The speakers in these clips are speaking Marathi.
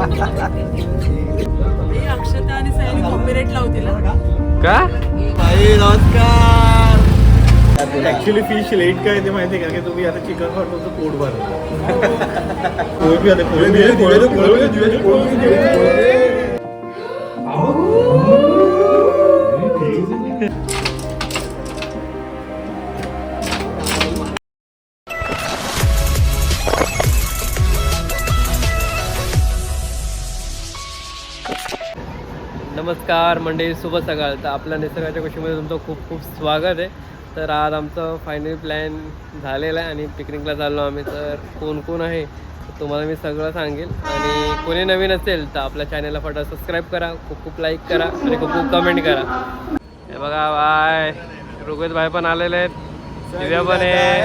अक्षता आणि सयानी कॉपीराइट लावतील का? नमस्कार. ऍक्च्युली फिश लेट काय ते माहिती आहे का की तुम्ही आता चिकन खातो तर पोट भरलं. नमस्कार मंडळी, शुभ सकाळ. तर आपल्या निसर्गाच्या गोष्टीमध्ये तुमचं खूप खूप स्वागत आहे. तर आज आमचं फायनल प्लॅन झालेला आहे आणि पिकनिकला चाललो आम्ही. तर कोण कोण आहे तुम्हाला मी सगळं सांगेल. आणि कोणी नवीन असेल तर आपल्या चॅनलला फटाफट सबस्क्राईब करा, खूप खूप लाईक करा आणि खूप खूप कमेंट करा. हे बघा बाय, ऋग्वेद भाई पण आलेले आहेत, दिव्या पण आहे.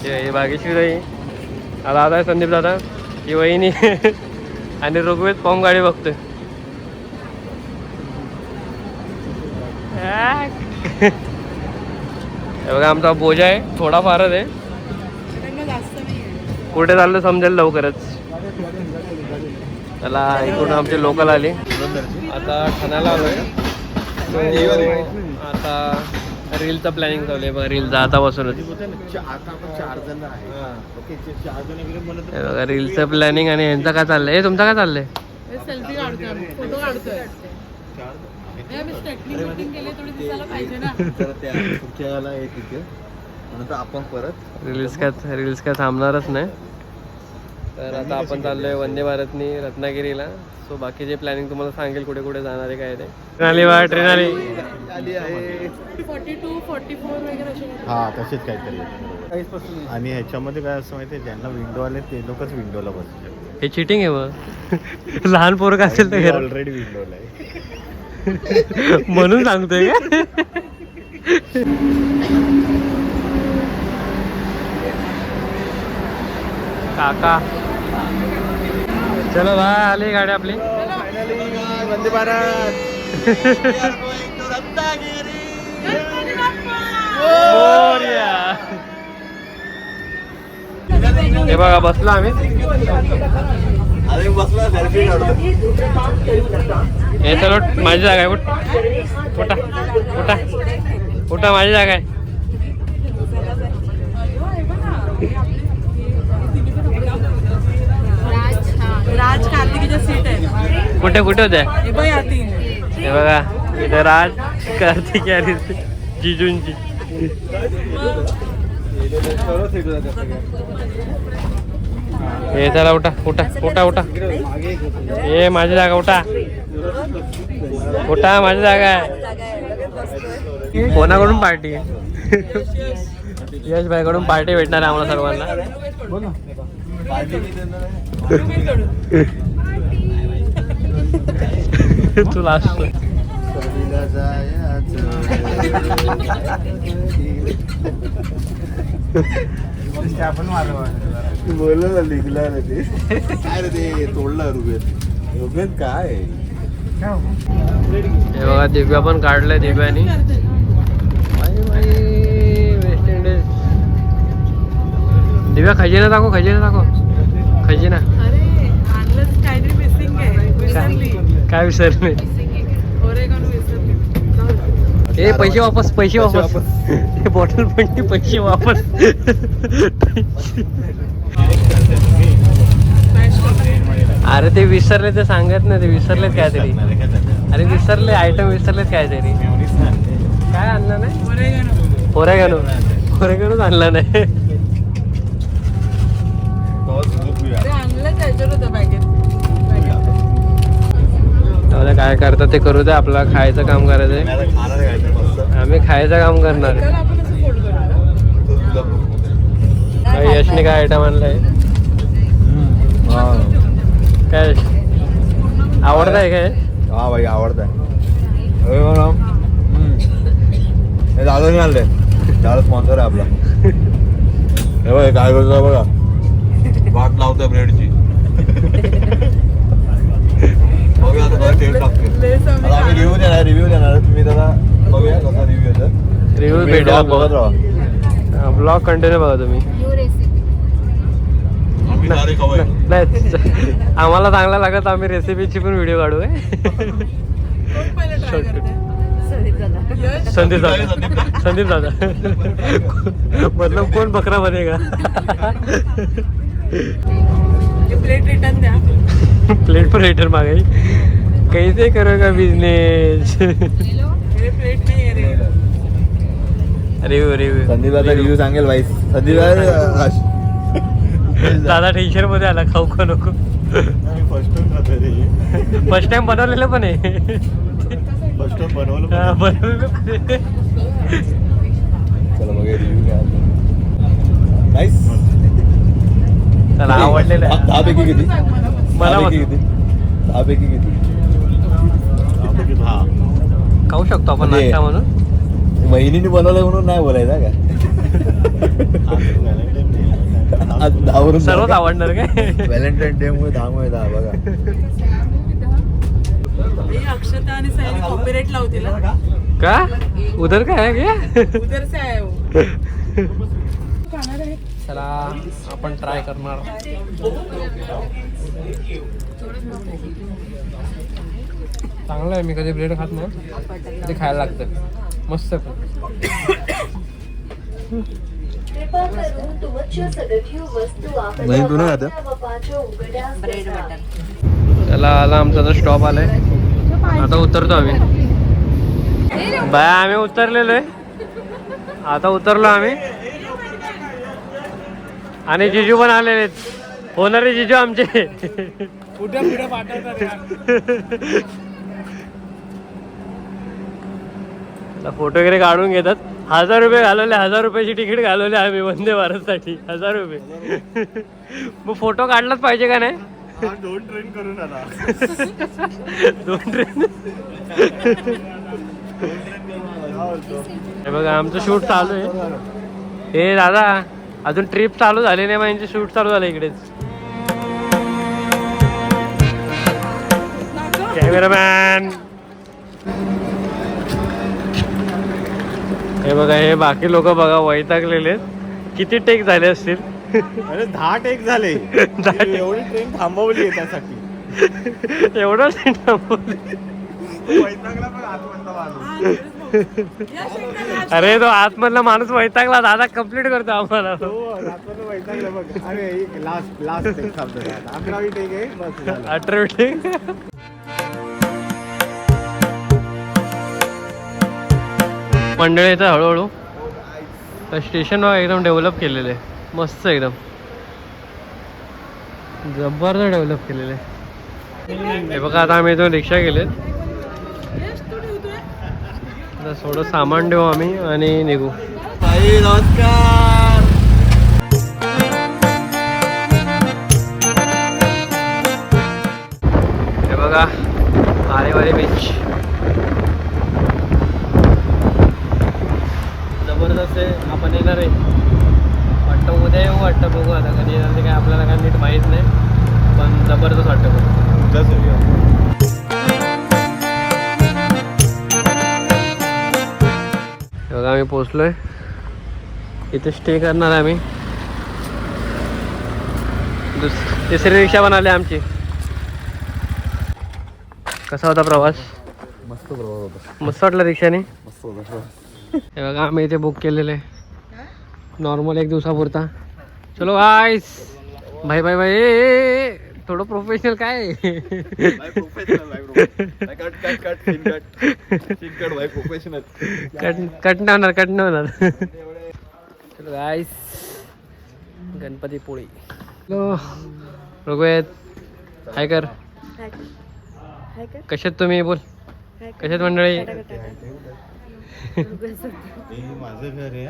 हे भाग्यश्री आता आहे, संदीप दादा, ही वहिनी आणि ऋग्वेद पॉम गाडी बघतोय. हे बघा आमचा बोजा आहे, थोडा फारच आहे. कुठे चाललं समजेल लवकरच. त्याला इकडून आमची लोकल आली. आता ठाण्याला आलोय. आता रीलचं प्लॅनिंग चालू आहे बघा. रीलचा आता बसूनच बघा रीलचं प्लॅनिंग. आणि यांचं काय चाललंय? हे तुमचं काय चाललंय? सेल्फी काढतोय, फोटो काढतोय. आपण परत रील्स काय थांबणारच नाही. तर आता आपण चाललोय वंदे भारतनी रत्नागिरीला. सो बाकीचे प्लॅनिंग तुम्हाला सांगेल कुठे कुठे जाणार आहे काय ते. ट्रेन आली बा, ट्रेन आली. 42, 44 वगैरे. हा तसेच काहीतरी. आणि ह्याच्यामध्ये काय असं माहिती आहे, ज्यांना विंडो आले ते लोकच विंडोला बसले. हे चिटिंग आहे मग. लहान पोरं का असेल तर ऑलरेडी विंडोला आहे म्हणून सांगतोय का? काका चलो बा, आली गाडी आपली. वंदे भारत. हे बघा बसलो आम्ही. हे चलो माझी जागा आहे. उठा उठा उठा, माझी जागा आहे. राज कार्तिकीच्या सीट आहे. कुठे कुठे होत्या? हे बघा इथं राज कार्तिक आणि जिजूंची. हे चला उठा उठा उठा उठा. हे माझी जागा, उठा उठा, माझी जागा आहे. कोणाकडून पार्टी आहे? यश भाईकडून पार्टी भेटणार आहे आम्हाला सर्वांना. तू लास्ट बोलला लिखला रे ते. काय रे ते तोडलं ऋग्वेद काय. हे बघा दिव्या पण काढलंय. दिव्यानी वेस्ट इंडिज. दिव्या खजिना दाखव, खजिना दाखव, खजिना. काहीतरी मिसिंग आहे. काय विसरले? हे पैसे वापस, पैसे वापस. हे बॉटल पण पैसे वापस. अरे ते विसरले, ते सांगत नाही. ते विसरलेत काहीतरी. अरे विसरले, आयटम विसरलेत काहीतरी. काय आणलं नाही? ओरेगानो आणला नाही. काय करतात ते करू दे, आपला खायचं काम करायचंय. आम्ही खायचं काम करणार. यशने काय आयटम आणलाय? काय आवडत आहे काय? हा भाई आवडत आहे. दादाने आणलंय. दादा स्पॉन्सर आहे आपला. हे बघा काय करतो बघा, वाट लावतोय ब्रेडची. बघूया आता तेल टाकते. आता आम्ही रिव्ह्यू देणार तुम्ही त्याला बघूया कसा रिव्ह्यू येतो. रिव्ह्यू भेटेल बघत राहा. ब्लॉग कंटिन्यू बघा तुम्ही. आम्ही सारे खवय. नाही आम्हाला चांगला लागत आम्ही रेसिपीची पण व्हिडिओ काढू आहे. कोण पहिलं ट्राय करते? यश? संदीप दादा. संदीप दादा मतलब कोण बकरा बनेगा. प्लेट रिटर्न द्या. प्लेट पर रिटर्न मागाई कैसे करोगा बिजनेस. हे प्लेट नाही आहे रे. रिव्ह्यू संदीप दादा रिव्ह्यू सांगेल भाई. संदीप दादा टेन्शन मध्ये आला खाऊ का नको. फर्स्ट टाइम बनवलेलं पण आहे. बनवलेलं पण आहे. चला बघा रिव्ह्यू काय नाईस. त्याला आवडलेलं आहे. 10 पैकी किती? मला 10 पैकी किती? 10 पैकी किती? खाऊ शकतो आपण म्हणजे- नाश्ता म्हणून. वहिनीने बनवलं म्हणून नाही बोलायचं का? आज 10 वरून सर्वच आवडणार काय. व्हॅलेंटाईन डे मुळे 10 मुळे 10 बघा. हे अक्षता आणि सैनी कॉपीराइट लावतील हा. का उधर काय आहे क्या. उधर से आहे वो. चला आपण ट्राय करणार. चांगलं आहे. मी कधी ब्रेड खात नाही. ते खायला लागतं मस्त. नाही तू नाही खाता? त्याला आला आमचा जो स्टॉप आलाय. आता उतरतो आम्ही. बाय आम्ही उतरलेलो आहे. आता उतरलो आम्ही आणि जिजू पण आलेले आहेत. होणारे जिजू आमचे. पुढे पाठवतात. फोटो वगैरे काढून घेतात. 1000 रुपये घालवले. 1000 रुपयाची तिकीट घालवले आम्ही वंदे भारतसाठी. 1000 रुपये. मग फोटो काढलाच पाहिजे का नाही. 2 ट्रेन करून आला. 2 ट्रेन. हे बघा आमचं शूट चालू आहे. हे दादा अजून ट्रिप चालू झाली नाही. म्हणजे शूट चालू झालं इकडेच. कॅमेरामॅन. हे बघा हे बाकी लोक बघा वैतागलेले आहेत. किती टेक झाले असतील. अरे 10 टेक झाले. एवढी ट्रेन थांबवली त्यासाठी. एवढं नाही थांबवलं. वैतागला पण आतमधला माणूस. अरे तो आतमधला माणूस वैतागला. दादा कम्प्लीट करतो आम्हाला. आतमधला वैतागला बघ. अरे लास्ट टेक थांबतोय. 11वी टेक आहे बस झालं. 18 टेक. मंडळी येतं हळूहळू. स्टेशन एकदम डेव्हलप केलेलं आहे. मस्त एकदम जबरदस्त डेव्हलप केलेलं आहे. हे बघा आता आम्ही इथून रिक्षा गेलेत. आता थोडं सामान देऊ आम्ही आणि निघू. भाई नमस्कार. हे बघा आरेवारी बीच जबरदस्त आहे. आपण येणार आहे वाटतं उद्या येऊ. वाटतं बघू आता कधी येणार ते काय आपल्याला काय नीट माहीत नाही. पण जबरदस्त वाटतं बघ. बघा आम्ही पोचलोय. इथे स्टे करणार आहे आम्ही. तिसरी रिक्षा पण आली आमची. कसा होता प्रवास. मस्त प्रवास होता. मस्त वाटलं रिक्षाने. मस्त होता. हे बघा आम्ही इथे बुक केलेलं आहे नॉर्मल 1 दिवसापुरता. चलो गाईस. भाई भाई भाई थोडं प्रोफेशनल काय. कट नाही होणार. कट नाही होणार. चलो गाईस गणपती पोळी. हॅलो रघुवेद हाय कर. कशात तुम्ही बोल. कशात मंडळी. माझं घर आहे.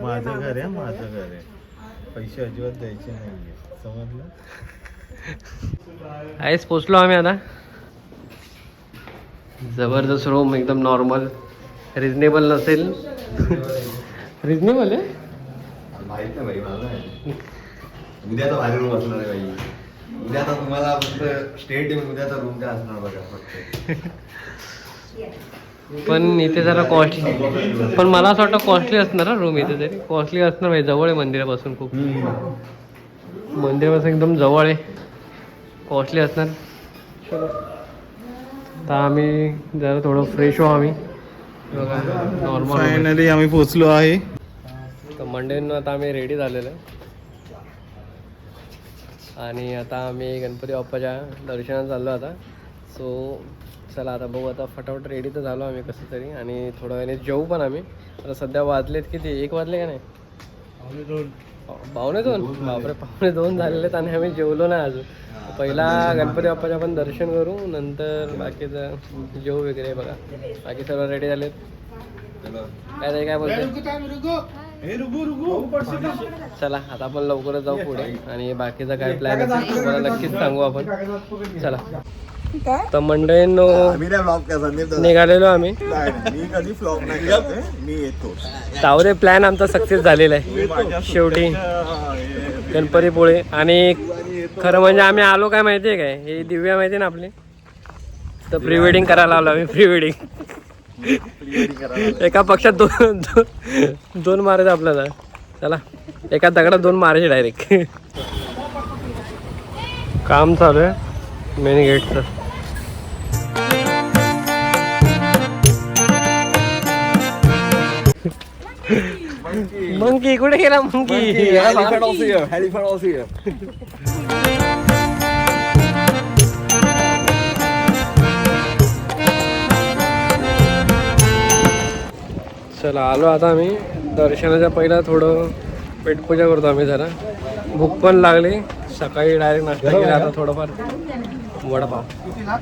माझं घर आहे. माझं घर आहे. पैसे अजिबात द्यायचे नाही. समजलं. आईस पोचलो आम्ही आता. जबरदस्त रूम एकदम नॉर्मल. रिजनेबल नसेल. रिजनेबल आहे. माहित नाही भाई मला. उद्या तर भारी रूम असणार आहे भाई. उद्या तर तुम्हाला फक्त स्टेट उद्याचा रूम काय असणार बघा फक्त. पण इथे जरा कॉस्टली, पण मला असं वाटतं कॉस्टली असणार ना रूम इथे तरी. कॉस्टली असणार म्हणजे जवळ आहे मंदिरापासून खूप. मंदिरापासून एकदम जवळ आहे, कॉस्टली असणार. तर आम्ही जरा थोडं फ्रेश हो आम्ही बघा. नॉर्मल फायनली आम्ही पोहोचलो आहे. तर मंडेनं आता आम्ही रेडी झालेलो आहे आणि आता आम्ही गणपती बाप्पाच्या दर्शनात चाललो आता. सो चला आता बघू. आता फटाफट रेडी तर झालो आम्ही कसं तरी, आणि थोड्या वेळाने जेवू पण आम्ही. आता सध्या वाजलेत किती, 1 वाजले का नाही? पावणे दोन. बापरे, पावणे 2 झालेले आहेत आणि आम्ही जेवलो नाही अजून. पहिला गणपती बाप्पाचं आपण दर्शन करू, नंतर बाकीचं जेवू वगैरे. बघा बाकी सर्व रेडी झालेत. काय बोलतो? चला आता आपण लवकरच जाऊ पुढे आणि बाकीचा काय प्लॅन असेल तुम्हाला नक्कीच सांगू आपण. चला तर मंडळींनो निघालेलो आम्ही. मी कधी फ्लॉप नाही करते, मी येतो. तावरे प्लॅन आमचा सक्सेस झालेला आहे शेवटी. गणपतीपुळे. आणि खरं म्हणजे आम्ही आलो काय माहिती आहे काय, हे दिव्या माहिती ना आपली, तर प्री वेडिंग करायला आलो आम्ही. प्री वेडिंग एका पक्षात दोन मारायचं आपल्याला. चला एका दगडात 2 मारायचे डायरेक्ट. काम चालू आहे मेन गेटचं. मंकी कुठे गेला? मंकी चला आलो आता आम्ही. दर्शनाच्या पहिला थोडं पेटपूजा करतो आम्ही जरा. भूक पण लागली, सकाळी डायरेक्ट नाश्ता केला. आता थोडंफार वडापाव.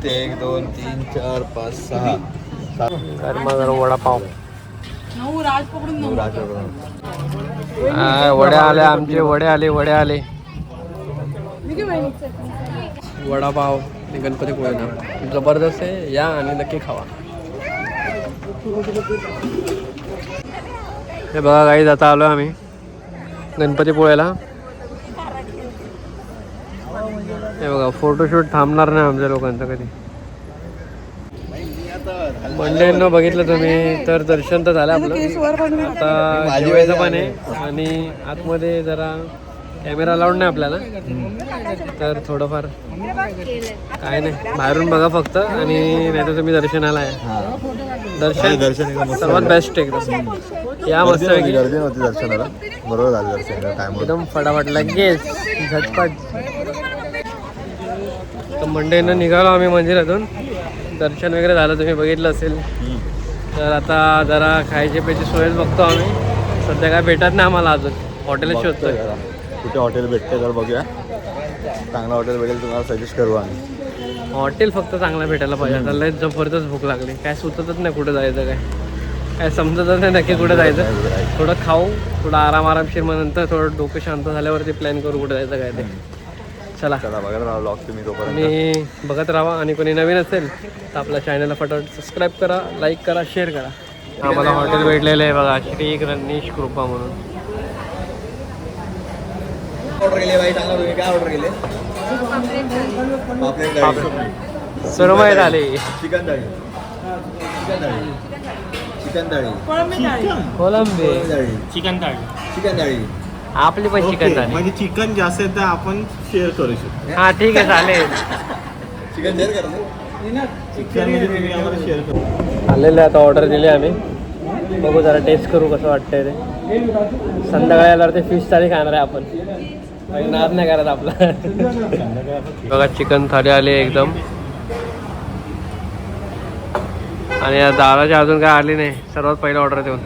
1 2 3 4 5 6 गरमा गरम वडापाव. 9 राज पकडून 9. वडे आले आमचे. वडे आले. वडापाव गणपतीपुळे ना जबरदस्त आहे. या आणि नक्की खावा. हे बघा काही जाता आलो आम्ही गणपतीपुळ्याला. हे बघा फोटोशूट थांबणार नाही आमच्या लोकांचं कधी. मंडळींना बघितलं तुम्ही तर दर्शन तर झालं आपलं. आता जेवायचं पण आहे आणि आतमध्ये जरा कॅमेरा लावून नाही आपल्याला, तर थोडंफार काय नाही बाहेरून बघा फक्त. आणि नाही तर तुम्ही दर्शनाला आहे. दर्शन सर्वात बेस्ट एकदम. या मस्त गर्दी नव्हती दर्शनाला, बरोबर झालं दर्शन टाइम एकदम फटाफट लगेच झटपट. तर मंडईनं निघालो आम्ही मंदिरातून. दर्शन वगैरे झालं तुम्ही बघितलं असेल. तर आता जरा खायची प्यायची सोयच बघतो आम्ही. सध्या काय भेटत नाही आम्हाला अजून. हॉटेल शोधतोय. कुठे हॉटेल भेटते तर बघूया. चांगला हॉटेल भेटेल तुम्हाला सजेस्ट करू आम्ही. हॉटेल फक्त चांगला भेटायला पाहिजे. आता लय जबरदस्त भूक लागली. काय सुचतच नाही कुठं जायचं, काय समजतच नाही नक्की कुठं जायचं. थोडं खाऊ, थोडं आरामशीर, मग नंतर थोडं डोकं शांत झाल्यावरती प्लॅन करू कुठं जायचं काय ते. चला बघत राहा ब्लॉग तुम्ही तोपर्यंत. आणि बघत राहा. आणि कोणी नवीन असेल तर आपल्या चॅनलला फटाफट सबस्क्राईब करा, लाईक करा, शेअर करा. आम्हाला हॉटेल भेटलेलं आहे बघा, श्री गणेश कृपा म्हणून. ऑर्डर केले बाई, सांगा तुम्ही काय ऑर्डर केले? सर्व झाले. चिकन थाळी, कोलंबी, चिकन थाळी. चिकन थाळी आपली पण चिकन झाली. म्हणजे चिकन जास्त आहे तर आपण शेअर करू शकतो. हा ठीक आहे चालेल. चिकन शेअर करा. चिकन म्हणजे तुम्ही आम्हाला शेअर करू. आलेले आता ऑर्डर दिली आम्ही. बघू जरा टेस्ट करू कसं वाटतंय ते. संध्याकाळी आल्यावर ते फिश थाळी खाणार आहे आपण. नाद नाही करत आपला. बघा चिकन थाळी आली एकदम. आणि दादाची अजून काय आली नाही. सर्वात पहिला ऑर्डर देऊन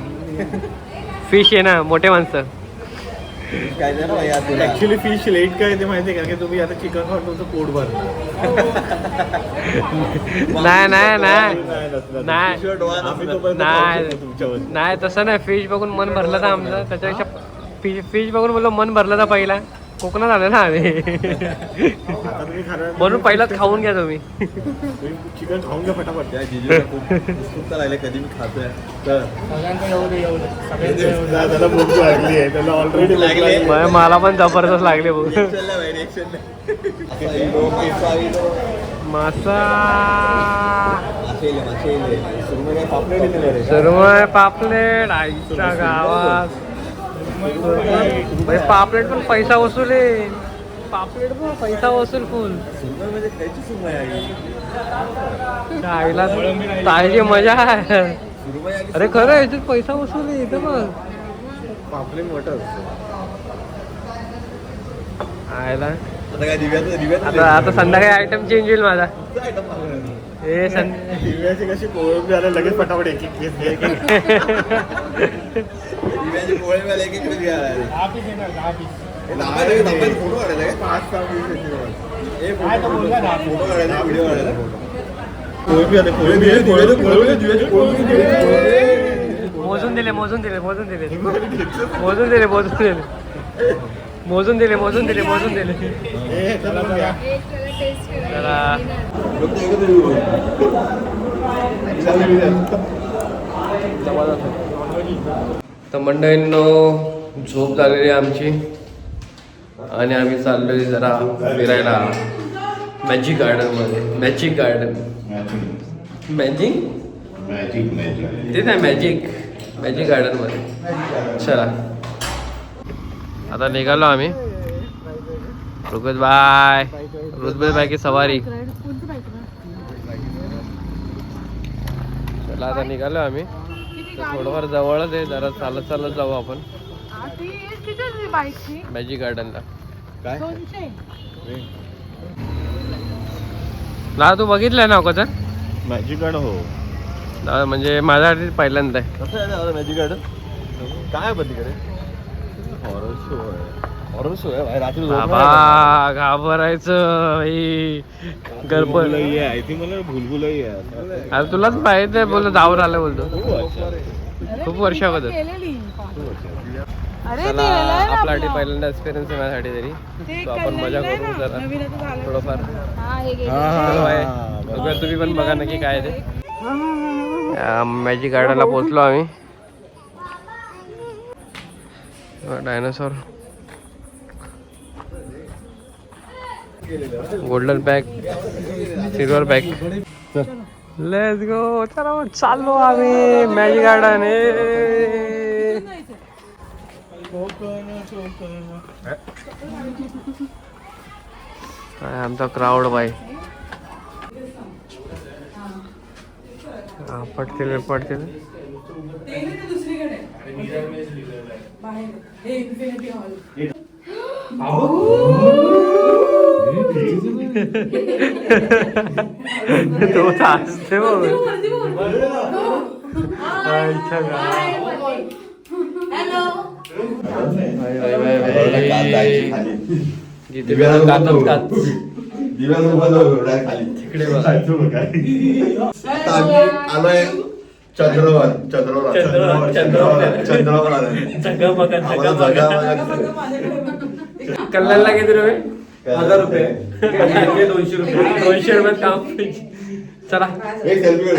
फिश आहे ना, मोठे माणसं. ऍक्च्युली फिश लेट काय ते माहिती आहे, कारण की तुम्ही आता चिकन खाऊन तुमचं पोट भरलं. नाही नाही नाही तुमच्यावर नाही तसं नाही. फिश बघून मन भरलं तर आमचं. त्याच्यापेक्षा फिश बघून बोललो मन भरलं तर पहिला कोकणात आलं ना आम्ही. म्हणून पहिलाच खाऊन घ्या तुम्ही. चिकन खाऊन घ्या फटाफट. उत्सुकता राहिले कधी मी खातोय तर. त्याला भूक लागली आहे, त्याला ऑलरेडी लागली. मला पण जबरदस्त लागले बघ. मासा पापलेट सुरमय पापलेट आईच्या गावात. भाई पापलेट पण पैसा वसूल आहे. पापलेट पण पैसा वसूल फुल. आईला ताईची मजा आहे. अरे खरं याच्यात पैसा वसूल आहे इथं बघ. पापलेट मोठं आयला आता काय दिव्याचं आता संध्याकाळी आयटम चेंज होईल माझा. हे दिव्याची कशी कोळंबी आल्या लगेच पटापट एक एक दिव्याचे पोळे मला एक एक फोटो काढायला काय? 5-6 पीस येतील. फोटो काढायला व्हिडिओ काढायला कोळंबी आले कोळंबी मोजून दिले तर मंडळींनो झोप झालेली आमची आणि आम्ही चाललोय जरा फिरायला मॅजिक गार्डन मध्ये. मॅजिक गार्डन मॅजिक ते नाही मॅजिक गार्डन मध्ये. चला आता निघालो आम्ही. रुकत बाय बाय की सवारी. चला आता निघालो आम्ही. थोडंफार जवळच आहे, जरा चालत जाऊ आपण मॅजिक गार्डनला. काय ना तू बघितलंय ना कसं मॅजिक गार्डन हो म्हणजे माझ्यासाठी पहिल्यांदा आहे. कसं आहे मॅजिक गार्डन? काय पण तिकडे हॉरर शो आहे रात्री बाबा घाबरायचं गडबड. आय थिंक मला भुलभुलई आहे. अरे तुलाच माहिती आहे बोल जाऊन आलं बोलतो खूप वर्ष अगोदर. चला आपल्यासाठी पहिल्यांदा एक्सपिरियन्स आहे माझ्यासाठी तरी. तो आपण मजा करू जरा थोडंफार. तुम्ही पण बघा नक्की काय ते. मॅजिक गार्डनला पोहोचलो आम्ही. Dinosaur golden pack silver pack. Let's go. चला चाललो आम्ही मॅजिक गार्डन. आमचा क्राऊड बाई. पडतील. तो असते आलोय चंद्रावर कल्याणला किती रुपये? 1000 रुपये 200 रुपयात काम. चला एक सेल्फी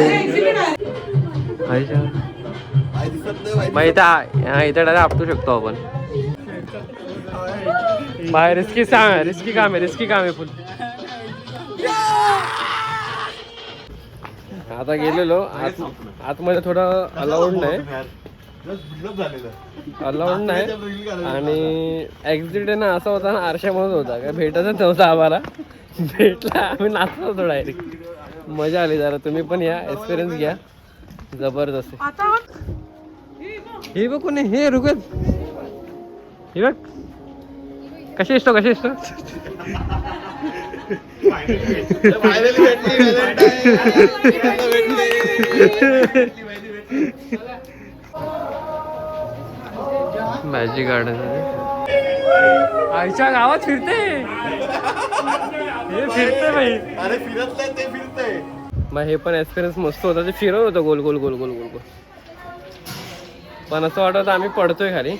इथं डायरेक्ट आपटू शकतो आपण. बाहेर रिस्की काम आहे फुल. आता गेलेलो आतमध्ये थोडं अलाउड नाही आणि एक्झिट ना असा होता ना आरशामध्ये होता काय भेटतच नव्हता आम्हाला. भेटला आम्ही नाचलो होतो डायरेक्ट. मजा आली जरा. तुम्ही पण या एक्सपिरियन्स घ्या जबरदस्त. हे बघ कोणी हे रुगत हे बघ कसे असतो मॅजिक गार्डन आईच्या गावात फिरते. हे फिरते भाई. अरे फिरत नाही ते फिरतंय. मग हे पण एक्सपिरियन्स मस्त होता. ते फिरत होतं गोल गोल पण असं वाटत आम्ही पडतोय खाली.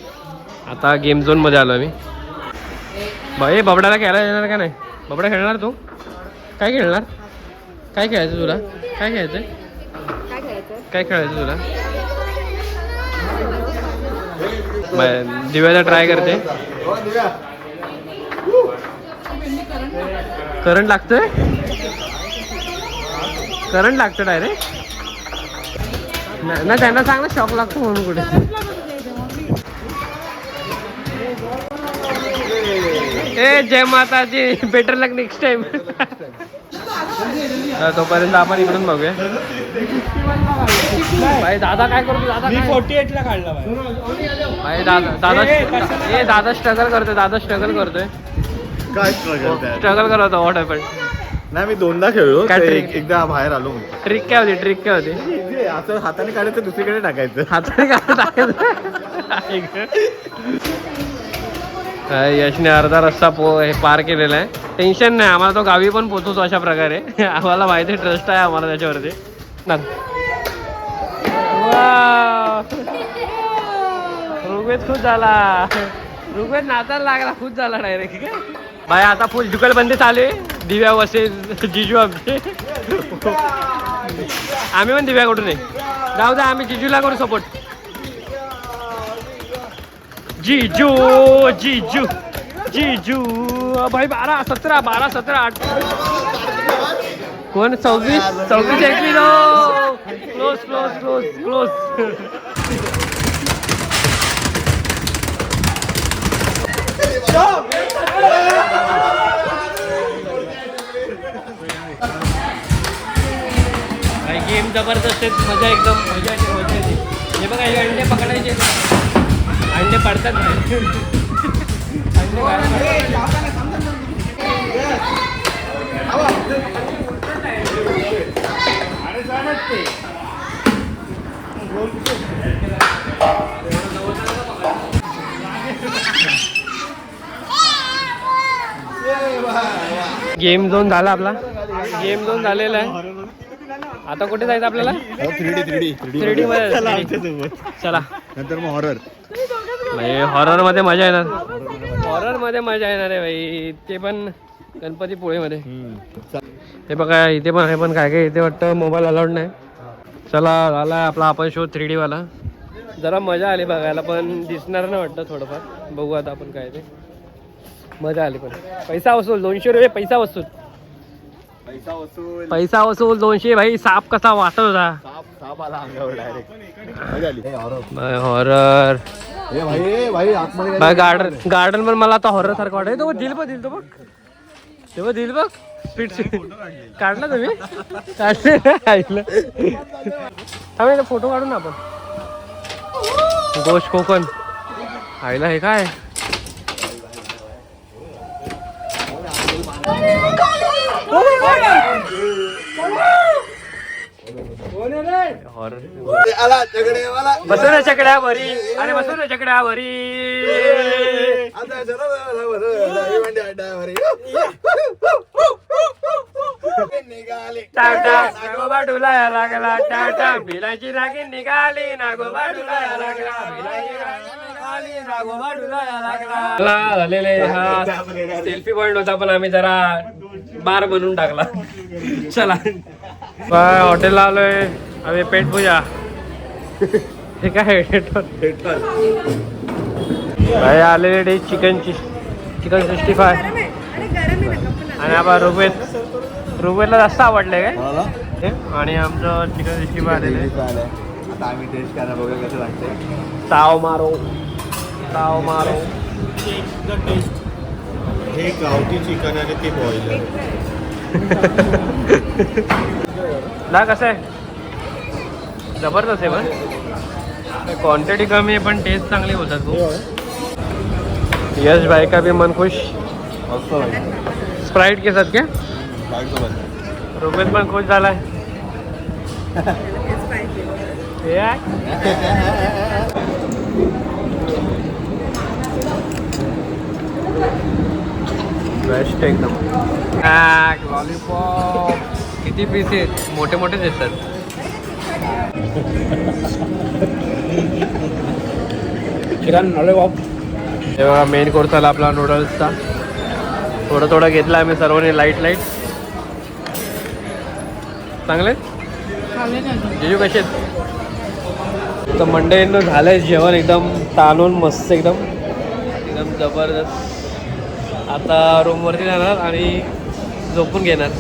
आता गेम झोन मध्ये आलो आम्ही. भाई बबड्याला खेळायला येणार का नाही? बबडा खेळणार तू? काय खेळणार? काय खेळायचं तुला? काय खेळायचं तुला? दिव्याला ट्राय करते. करंट लागतोय. करंट लागतं डायरेक्ट ना, त्यांना सांग ना शॉक लागतो म्हणून कुठे. ए जय माताजी, बेटर लक नेक्स्ट टाइम. तोपर्यंत आपण इकडून बघूया. भाई दादा काय करतो, दादा काय 48 ला काढला भाई दादा स्ट्रगल करतोय, काय स्ट्रगल स्ट्रगल करत होता. What happen? नाही मी दोनदा खेळलो, काय trick? एकदा बाहेर आलो. ट्रिक काय होती, असं हाताने काढायचं दुसरीकडे टाकायचं. हाताने टाकायचं. यशने अर्धा रस्ता हे पार केलेला आहे. टेन्शन नाही, आम्हाला तो गावी पण पोचवतो अशा प्रकारे. आम्हाला माहिती ट्रस्ट आहे आम्हाला त्याच्यावरती. ऋग्वेद खुश झाला, ऋग्वेद नाचायला लागला, खुश झाला डायरेक्ट. भाई आता फुल जुगलबंदी चालू आहे. दिव्या वसेल जिजू आमचे. आम्ही पण दिव्याकडून आहे. जाऊ द्या, आम्ही जिजूला करू सपोर्ट. जीजू जीजू जीजू भाई 12, 17, 12, 17, 8 कोण 26, 21. Close close close close. भाई गेम जबरदस्त आहे, मजा एकदम मजा येते. हे बघा, हे अंडे पकडायचे, अंडे पडतात. गेम झोन झाला आपला, गेम झोन झालेला आहे. आता कुठे जायचं आपल्याला? 3D मध्ये. चला नंतर मग हॉरर. भाई हॉरर मध्ये मजा येणार, हॉरर मध्ये मजा येणार आहे भाई. ते पण गणपतीपुळेमध्ये. हे बघा इथे पण आहे, पण काय काय इथे वाटतं मोबाईल अलाउड नाही. चला झाला आपला आपण शो 3D वाला. जरा मजा आली बघायला, पण दिसणार नाही वाटतं थोडंफार. बघू आता आपण काय ते. मजा आली, पण पैसा वसूल 200 रुपये. पैसा वसूल 200. भाई साप कसा वाटत होता. हॉरर गार्डन पण मला आता हॉरर सारखं वाटत. तो दिल बघ, तेव्हा दिल बघ. स्पीड काढला तुम्ही? काढले थांब, फोटो काढू ना आपण. गोष्ट कोकण आईला. हे काय बसू ना चकड्यावरी, अरे बसू ना चकड्यावरी. टाटा नागोबा डुलाया लागला, टाटा भिलाची रागीन निघाली, नागोबा डुलाया लागला, भिलाची रागीन निघाली, नागोबा डुलाया लागला. झालेले हा सेल्फी पॉइंट होता, पण आम्ही जरा बार बनवून टाकला. चला हॉटेलला आलोय आम्ही. पेट पूजा. हे काय भाई आलेले डिश चिकन 65. आणि आपण रुबेला जास्त आवडले काय. आणि आमचं चिकन 65 आलेलं आहे. आता आम्ही टेस्ट करायला बघा कसं लागते. ताव मारो. हे गावठी चिकन आणि ते बॉयलर. ना कसं आहे, जबरदस्त आहे. पण क्वांटिटी कमी आहे, पण टेस्ट चांगली होतात खूप. यश भाई का भी मन खुश. स्प्राइट के साथ क्या रुपेश पण खुश झालाय. बेस्ट एकदम. लॉलीपॉप किती पीस आहेत, मोठे मोठेच येतात. Chicken lollipop. हे बघा मेन कोर्स आला आपला नूडल्सचा. थोडं घेतला आम्ही सर्वांनी, लाईट चांगले. जेजू कसे तर मंडळींनो झालंय जेवण एकदम ताणून मस्त एकदम जबरदस्त. आता रूमवरती जाणार आणि झोपून घेणार.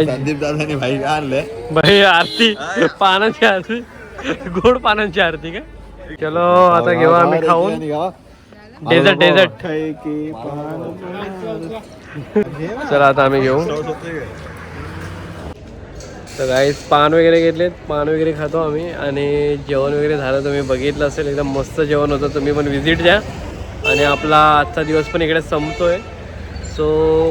संदीप दादाने भाई आणलंय भाई आरती पानांची आरती गोड पानांची आरती काय चलो आता घेऊ आम्ही खाऊन डेझर्ट डेझर्ट चला आता आम्ही घेऊ तर गाईस पान वगैरे घेतलेत पान वगैरे खातो आम्ही आणि जेवण वगैरे झालं तुम्ही बघितलं असेल एकदम मस्त जेवण होतं तुम्ही पण व्हिजिट द्या आणि आपला आजचा दिवस पण इकडे संपतोय सो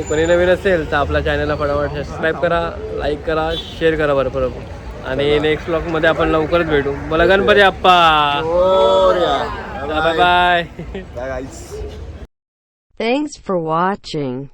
कोणी नवीन असेल तर आपल्या चॅनलला फटाफट सबस्क्राईब करा लाईक करा शेअर करा बरोबर आणि नेक्स्ट ब्लॉगमध्ये आपण लवकरच भेटू बोला Ganpati Bappa bye bye Bye guys. Thanks for watching.